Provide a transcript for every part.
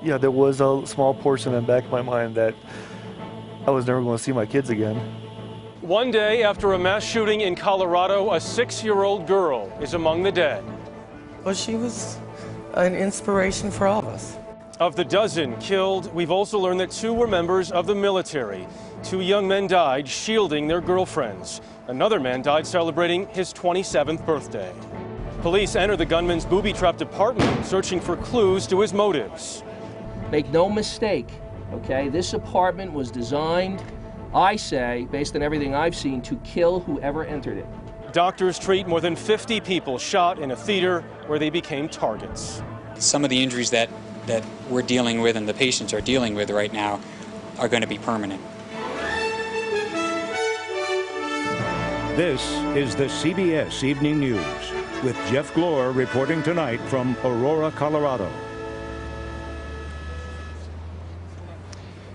yeah, there was a small portion in the back of my mind that I was never going to see my kids again. One day after a mass shooting in Colorado, a 6-year-old girl is among the dead. Well, she was an inspiration for all of us. Of the dozen killed, we've also learned that 2 were members of the military. 2 young men died shielding their girlfriends. Another man died celebrating his 27th birthday. Police entered the gunman's booby-trapped apartment, searching for clues to his motives. Make no mistake, okay, this apartment was designed, I say, based on everything I've seen, to kill whoever entered it. Doctors treat more than 50 people shot in a theater where they became targets. Some of the injuries that we're dealing with and the patients are dealing with right now are going to be permanent. This is the CBS Evening News with Jeff Glor reporting tonight from Aurora, Colorado.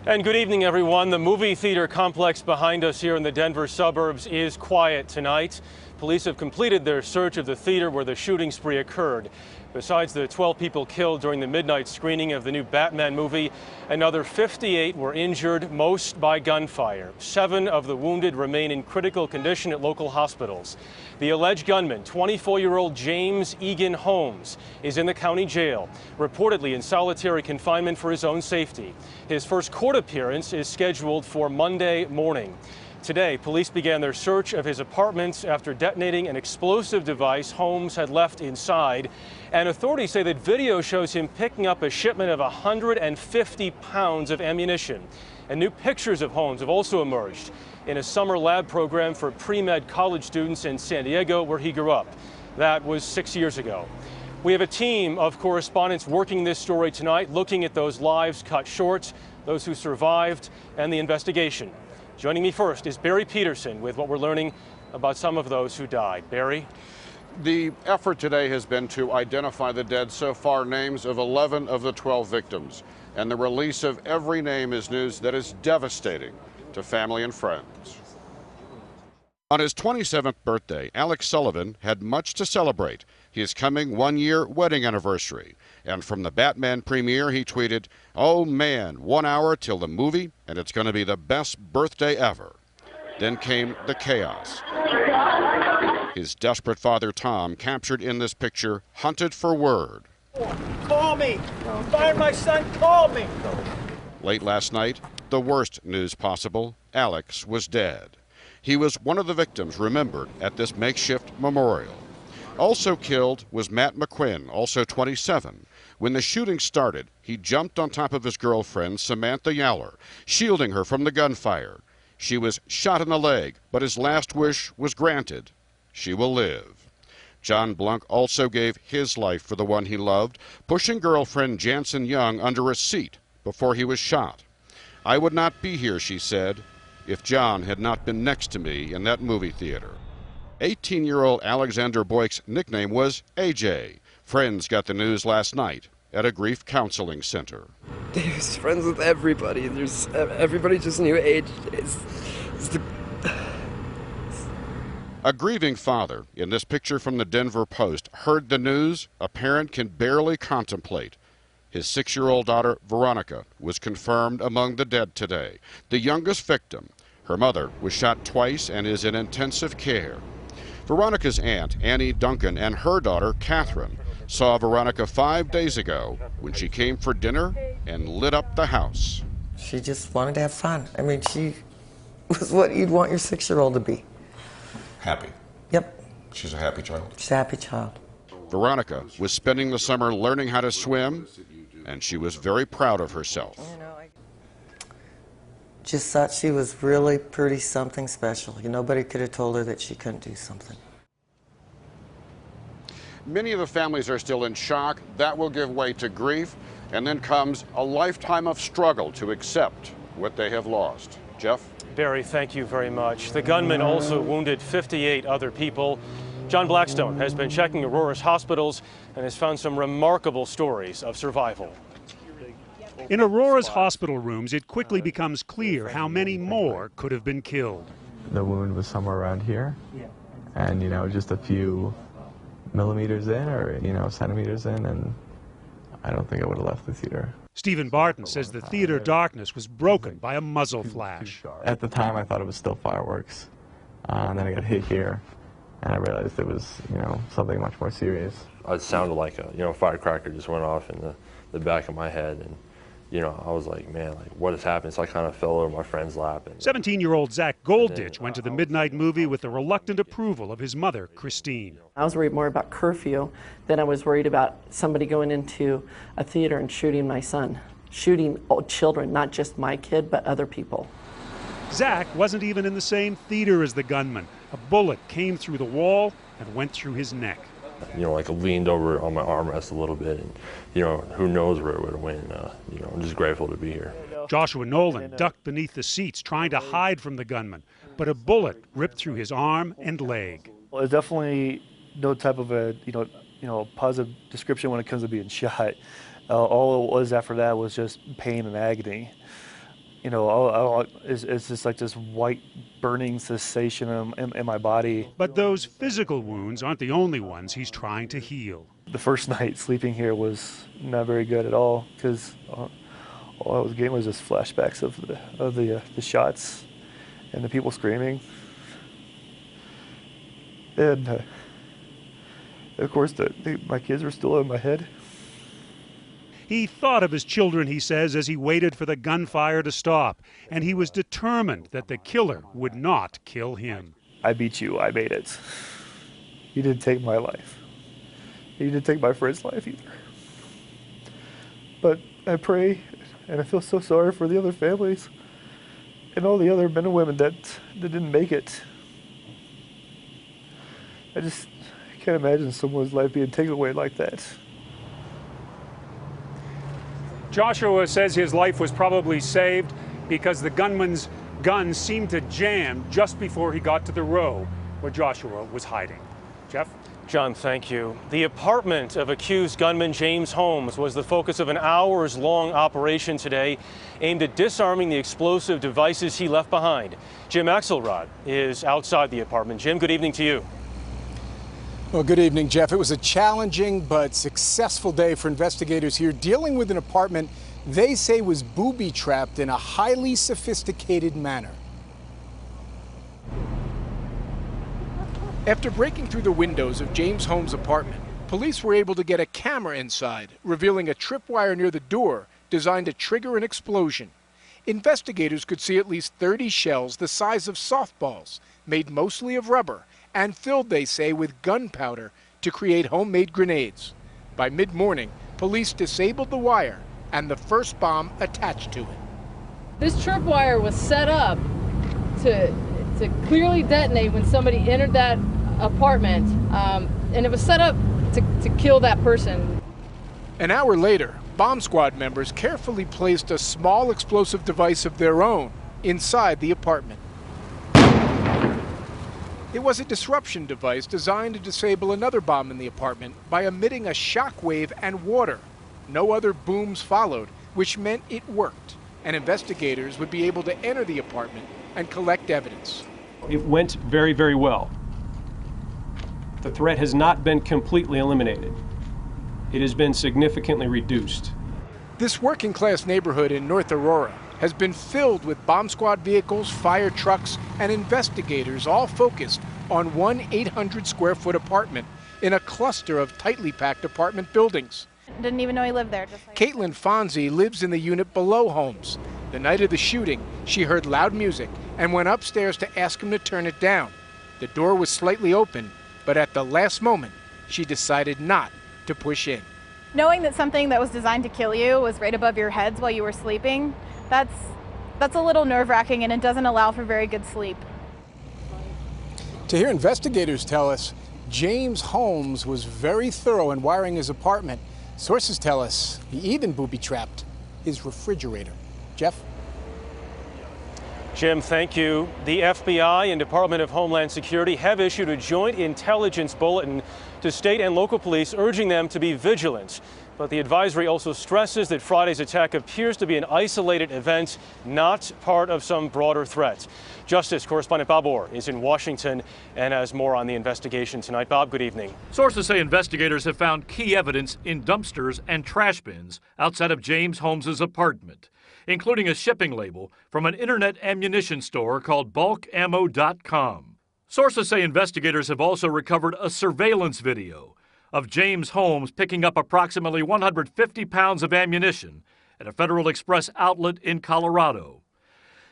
And good evening, everyone. The movie theater complex behind us here in the Denver suburbs is quiet tonight. Police have completed their search of the theater where the shooting spree occurred. Besides the 12 people killed during the midnight screening of the new Batman movie, another 58 were injured, most by gunfire. 7 of the wounded remain in critical condition at local hospitals. The alleged gunman, 24-year-old James Egan Holmes, is in the county jail, reportedly in solitary confinement for his own safety. His first court appearance is scheduled for Monday morning. Today, police began their search of his apartment after detonating an explosive device Holmes had left inside. And authorities say that video shows him picking up a shipment of 150 pounds of ammunition. And new pictures of Holmes have also emerged in a summer lab program for pre-med college students in San Diego, where he grew up. That was 6 years ago. We have a team of correspondents working this story tonight, looking at those lives cut short, those who survived, and the investigation. Joining me first is Barry Peterson with what we're learning about some of those who died. Barry? The effort today has been to identify the dead. So far, names of 11 of the 12 victims. And the release of every name is news that is devastating to family and friends. On his 27th birthday, Alex Sullivan had much to celebrate. His coming 1-year wedding anniversary. And from the Batman premiere, he tweeted, "Oh man, 1 hour till the movie, and it's going to be the best birthday ever." Then came the chaos. His desperate father, Tom, captured in this picture, hunted for word. Call me! Find my son, call me! Late last night, the worst news possible, Alex was dead. He was one of the victims remembered at this makeshift memorial. Also killed was Matt McQuinn, also 27. When the shooting started, he jumped on top of his girlfriend, Samantha Yowler, shielding her from the gunfire. She was shot in the leg, but his last wish was granted. She will live. John Blunk also gave his life for the one he loved, pushing girlfriend Jansen Young under a seat before he was shot. "I would not be here," she said, "if John had not been next to me in that movie theater." 18-year-old Alexander Boyk's nickname was AJ. Friends got the news last night at a grief counseling center. He was friends with everybody. Everybody just knew AJ. A grieving father, in this picture from the Denver Post, heard the news a parent can barely contemplate. His 6-year-old daughter, Veronica, was confirmed among the dead today. The youngest victim, her mother, was shot twice and is in intensive care. Veronica's aunt, Annie Duncan, and her daughter, Catherine, saw Veronica 5 days ago when she came for dinner and lit up the house. She just wanted to have fun. I mean, she was what you'd want your 6-year-old to be. Happy. Yep. She's a happy child. She's a happy child. Veronica was spending the summer learning how to swim, and she was very proud of herself. You know, I just thought she was really pretty something special. Nobody could have told her that she couldn't do something. Many of the families are still in shock. That will give way to grief, and then comes a lifetime of struggle to accept what they have lost. Jeff? Barry, thank you very much. The gunman also wounded 58 other people. John Blackstone has been checking Aurora's hospitals and has found some remarkable stories of survival. In Aurora's hospital rooms, it quickly becomes clear how many more could have been killed. The wound was somewhere around here, and just a few millimeters in or centimeters in, and I don't think I would have left the theater. Stephen Barton says the theater darkness was broken by a muzzle flash. At the time, I thought it was still fireworks. And then I got hit here, and I realized it was, something much more serious. It sounded like a, firecracker just went off in the back of my head, and, I was like, man, what has happened? So I kind of fell over my friend's lap. 17-year-old Zach Golditch went to the midnight movie with the reluctant approval of his mother, Christine. I was worried more about curfew than I was worried about somebody going into a theater and shooting my son, shooting children, not just my kid, but other people. Zach wasn't even in the same theater as the gunman. A bullet came through the wall and went through his neck. I leaned over on my armrest a little bit, and, who knows where it would have went. I'm just grateful to be here. Joshua Nolan ducked beneath the seats trying to hide from the gunman, but a bullet ripped through his arm and leg. Well, there's definitely no type of a, positive description when it comes to being shot. All it was after that was just pain and agony. It's just like this white burning sensation in my body. But those physical wounds aren't the only ones he's trying to heal. The first night sleeping here was not very good at all because all I was getting was just flashbacks of the shots and the people screaming. And of course, my kids were still in my head. He thought of his children, he says, as he waited for the gunfire to stop, and he was determined that the killer would not kill him. I beat you, I made it. You didn't take my life. You didn't take my friend's life either. But I pray, and I feel so sorry for the other families and all the other men and women that didn't make it. I just can't imagine someone's life being taken away like that. Joshua says his life was probably saved because the gunman's gun seemed to jam just before he got to the row where Joshua was hiding. Jeff? John, thank you. The apartment of accused gunman James Holmes was the focus of an hours-long operation today aimed at disarming the explosive devices he left behind. Jim Axelrod is outside the apartment. Jim, good evening to you. Well, good evening, Jeff. It was a challenging but successful day for investigators here dealing with an apartment they say was booby-trapped in a highly sophisticated manner. After breaking through the windows of James Holmes' apartment, police were able to get a camera inside, revealing a tripwire near the door designed to trigger an explosion. Investigators could see at least 30 shells the size of softballs, made mostly of rubber, and filled, they say, with gunpowder to create homemade grenades. By mid-morning, police disabled the wire and the first bomb attached to it. This tripwire was set up to clearly detonate when somebody entered that apartment, and it was set up to kill that person. An hour later, bomb squad members carefully placed a small explosive device of their own inside the apartment. It was a disruption device designed to disable another bomb in the apartment by emitting a shock wave and water. No other booms followed, which meant it worked, and investigators would be able to enter the apartment and collect evidence. It went very, very well. The threat has not been completely eliminated. It has been significantly reduced. This working-class neighborhood in North Aurora has been filled with bomb squad vehicles, fire trucks, and investigators all focused on one 800-square-foot apartment in a cluster of tightly packed apartment buildings. Didn't even know he lived there. Caitlin Fonzie lives in the unit below Holmes. The night of the shooting, she heard loud music and went upstairs to ask him to turn it down. The door was slightly open, but at the last moment, she decided not to push in. Knowing that something that was designed to kill you was right above your heads while you were sleeping, that's a little nerve-wracking, and it doesn't allow for very good sleep. To hear investigators tell us, James Holmes was very thorough in wiring his apartment. Sources tell us he even booby-trapped his refrigerator. Jeff? Jim, thank you. The FBI and Department of Homeland Security have issued a joint intelligence bulletin to state and local police urging them to be vigilant. But the advisory also stresses that Friday's attack appears to be an isolated event, not part of some broader threat. Justice correspondent Bob Orr is in Washington and has more on the investigation tonight. Bob, good evening. Sources say investigators have found key evidence in dumpsters and trash bins outside of James Holmes's apartment, including a shipping label from an internet ammunition store called bulkammo.com. Sources say investigators have also recovered a surveillance video of James Holmes picking up approximately 150 pounds of ammunition at a Federal Express outlet in Colorado.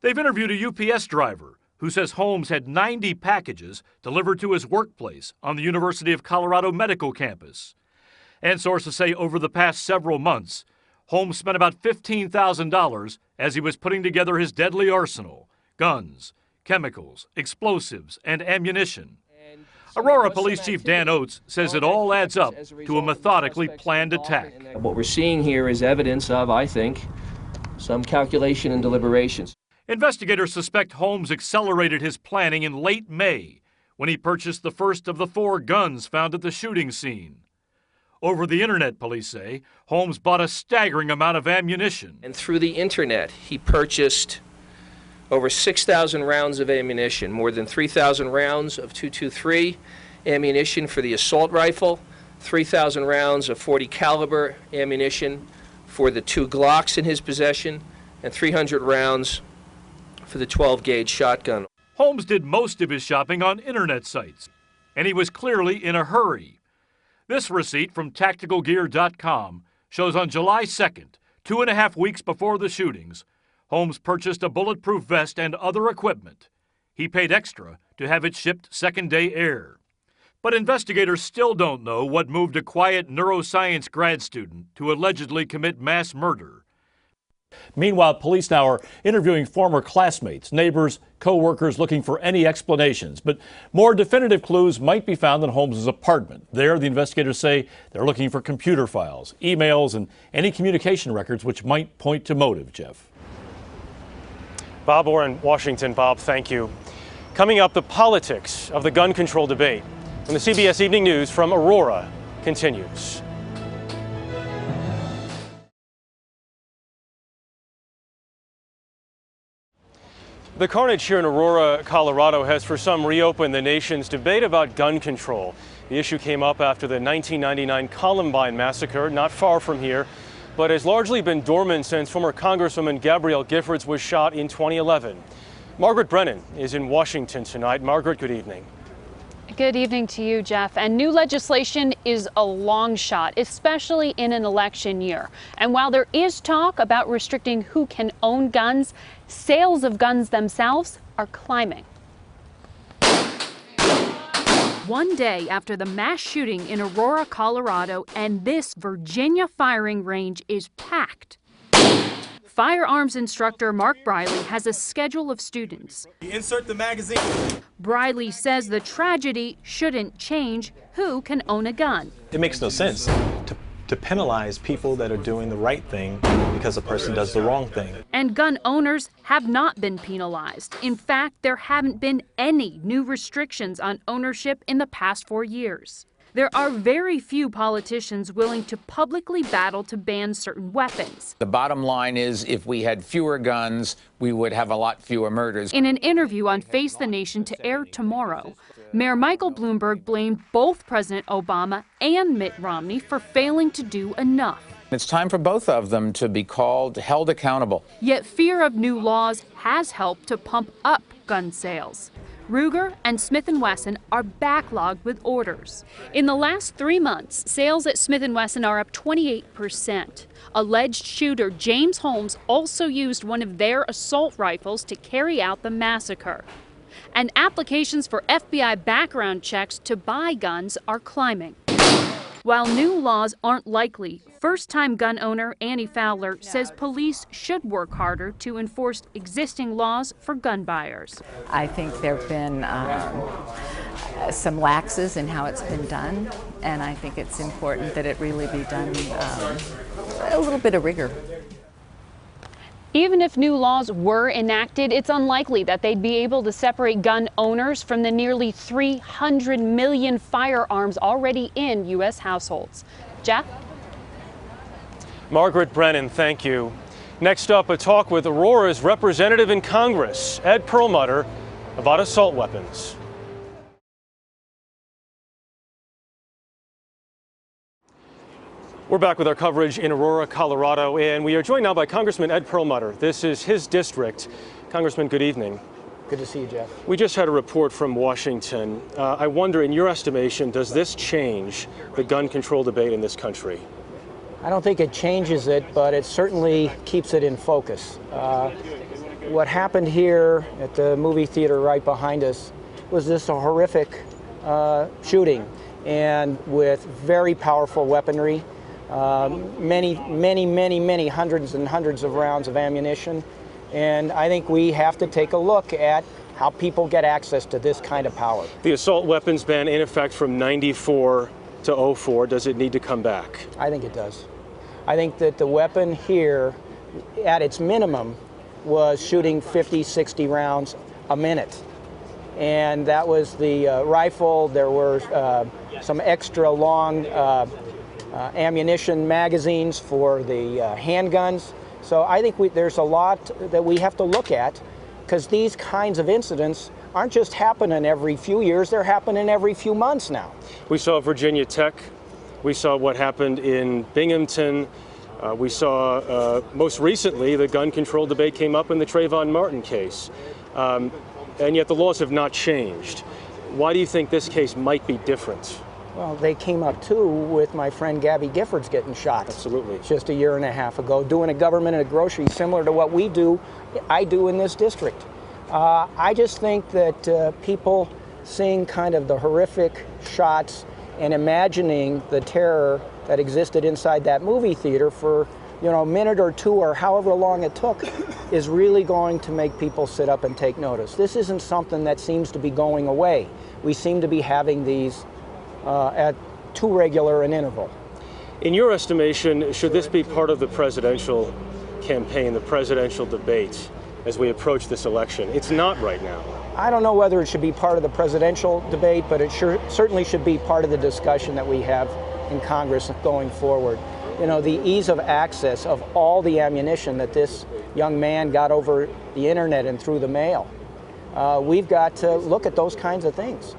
They've interviewed a UPS driver who says Holmes had 90 packages delivered to his workplace on the University of Colorado Medical Campus. And sources say over the past several months, Holmes spent about $15,000 as he was putting together his deadly arsenal: guns, chemicals, explosives, and ammunition. Aurora Police Chief Dan Oates says it all adds up to a methodically planned attack. What we're seeing here is evidence of, I think, some calculation and deliberations. Investigators suspect Holmes accelerated his planning in late May when he purchased the first of the 4 guns found at the shooting scene. Over the internet, police say, Holmes bought a staggering amount of ammunition. And through the internet, he purchased over 6,000 rounds of ammunition, more than 3,000 rounds of .223 ammunition for the assault rifle, 3,000 rounds of .40 caliber ammunition for the 2 Glocks in his possession, and 300 rounds for the 12-gauge shotgun. Holmes did most of his shopping on internet sites, and he was clearly in a hurry. This receipt from tacticalgear.com shows on July 2nd, 2.5 weeks before the shootings, Holmes purchased a bulletproof vest and other equipment. He paid extra to have it shipped second-day air. But investigators still don't know what moved a quiet neuroscience grad student to allegedly commit mass murder. Meanwhile, police now are interviewing former classmates, neighbors, co-workers looking for any explanations. But more definitive clues might be found in Holmes' apartment. There, the investigators say they're looking for computer files, emails, and any communication records which might point to motive, Jeff. Bob Orr in Washington. Bob, thank you. Coming up, the politics of the gun control debate when the CBS Evening News from Aurora continues. The carnage here in Aurora, Colorado has for some reopened the nation's debate about gun control. The issue came up after the 1999 Columbine massacre, not far from here, but has largely been dormant since former Congresswoman Gabrielle Giffords was shot in 2011. Margaret Brennan is in Washington tonight. Margaret, good evening. Good evening to you, Jeff. And new legislation is a long shot, especially in an election year. And while there is talk about restricting who can own guns, sales of guns themselves are climbing. One day after the mass shooting in Aurora, Colorado, and this Virginia firing range is packed. Firearms instructor Mark Briley has a schedule of students. Insert the magazine. Briley says the tragedy shouldn't change who can own a gun. It makes no sense to penalize people that are doing the right thing because a person does the wrong thing. And gun owners have not been penalized. In fact, there haven't been any new restrictions on ownership in the past 4 years. There are very few politicians willing to publicly battle to ban certain weapons. The bottom line is if we had fewer guns, we would have a lot fewer murders. In an interview on Face the Nation to air tomorrow, Mayor Michael Bloomberg blamed both President Obama and Mitt Romney for failing to do enough. It's time for both of them to be held accountable. Yet fear of new laws has helped to pump up gun sales. Ruger and Smith & Wesson are backlogged with orders. In the last 3 months, sales at Smith & Wesson are up 28%. Alleged shooter James Holmes also used one of their assault rifles to carry out the massacre. And applications for FBI background checks to buy guns are climbing. While new laws aren't likely, first-time gun owner Annie Fowler says police should work harder to enforce existing laws for gun buyers. I think there have been some laxes in how it's been done, and I think it's important that it really be done a little bit of rigor. Even if new laws were enacted, it's unlikely that they'd be able to separate gun owners from the nearly 300 million firearms already in U.S. households. Jeff? Margaret Brennan, thank you. Next up, a talk with Aurora's representative in Congress, Ed Perlmutter, about assault weapons. We're back with our coverage in Aurora, Colorado, and we are joined now by Congressman Ed Perlmutter. This is his district. Congressman, good evening. Good to see you, Jeff. We just had a report from Washington. I wonder, in your estimation, does this change the gun control debate in this country? I don't think it changes it, but it certainly keeps it in focus. What happened here at the movie theater right behind us was just a horrific shooting, and with very powerful weaponry, many hundreds and hundreds of rounds of ammunition. And I think we have to take a look at how people get access to this kind of power. The assault weapons ban in effect from '94 to '04, does it need to come back? I think it does. I think that the weapon here, at its minimum, was shooting 50, 60 rounds a minute. And that was the rifle. There were some extra long ammunition magazines for the handguns. So I think there's a lot that we have to look at, because these kinds of incidents aren't just happening every few years, they're happening every few months now. We saw Virginia Tech. We saw what happened in Binghamton. We saw most recently the gun control debate came up in the Trayvon Martin case. And yet the laws have not changed. Why do you think this case might be different? Well, they came up too with my friend Gabby Giffords getting shot. Absolutely. Just a year and a half ago, doing a government and a grocery similar to what I do in this district. I just think that people seeing kind of the horrific shots and imagining the terror that existed inside that movie theater for, a minute or two or however long it took is really going to make people sit up and take notice. This isn't something that seems to be going away. We seem to be having these at too regular an interval. In your estimation, should this be part of the presidential campaign, the presidential debate, as we approach this election? It's not right now. I don't know whether it should be part of the presidential debate, but it certainly should be part of the discussion that we have in Congress going forward. The ease of access of all the ammunition that this young man got over the internet and through the mail. We've got to look at those kinds of things.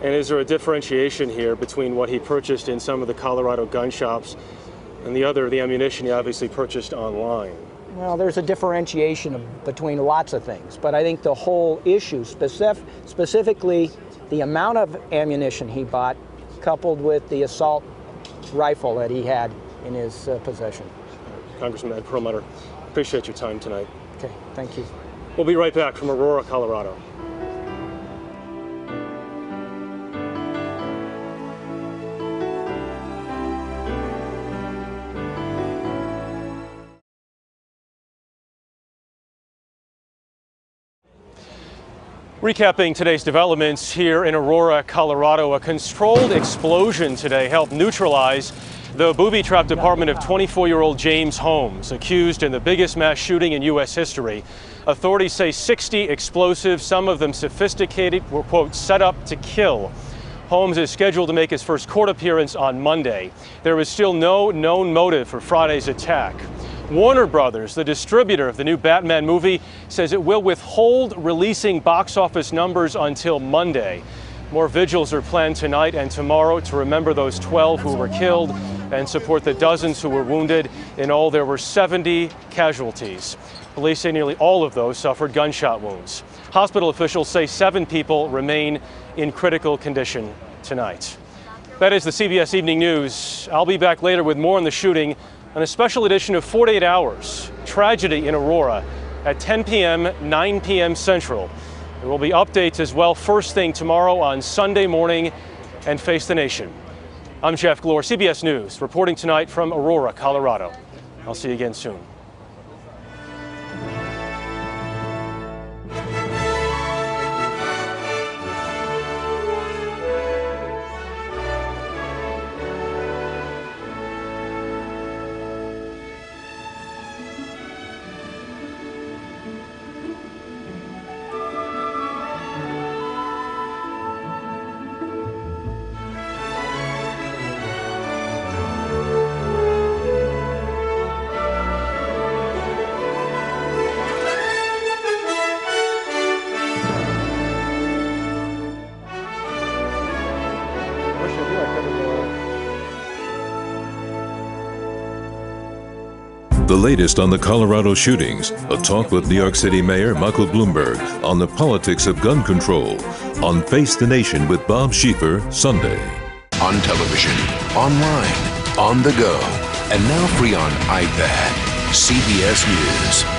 And is there a differentiation here between what he purchased in some of the Colorado gun shops and the ammunition he obviously purchased online? Well, there's a differentiation between lots of things, but I think the whole issue, specifically the amount of ammunition he bought, coupled with the assault rifle that he had in his possession. Congressman Ed Perlmutter, appreciate your time tonight. Okay, thank you. We'll be right back from Aurora, Colorado. Recapping today's developments here in Aurora, Colorado, a controlled explosion today helped neutralize the booby-trapped apartment of 24-year-old James Holmes, accused in the biggest mass shooting in U.S. history. Authorities say 60 explosives, some of them sophisticated, were, quote, set up to kill. Holmes is scheduled to make his first court appearance on Monday. There is still no known motive for Friday's attack. Warner Brothers, the distributor of the new Batman movie, says it will withhold releasing box office numbers until Monday. More vigils are planned tonight and tomorrow to remember those 12 who were killed and support the dozens who were wounded. In all, there were 70 casualties. Police say nearly all of those suffered gunshot wounds. Hospital officials say 7 people remain in critical condition tonight. That is the CBS Evening News. I'll be back later with more on the shooting on a special edition of 48 Hours, Tragedy in Aurora, at 10 p.m., 9 p.m. Central. There will be updates as well first thing tomorrow on Sunday morning and Face the Nation. I'm Jeff Glor, CBS News, reporting tonight from Aurora, Colorado. I'll see you again soon. The latest on the Colorado shootings, a talk with New York City Mayor Michael Bloomberg on the politics of gun control on Face the Nation with Bob Schieffer, Sunday. On television, online, on the go, and now free on iPad. CBS News.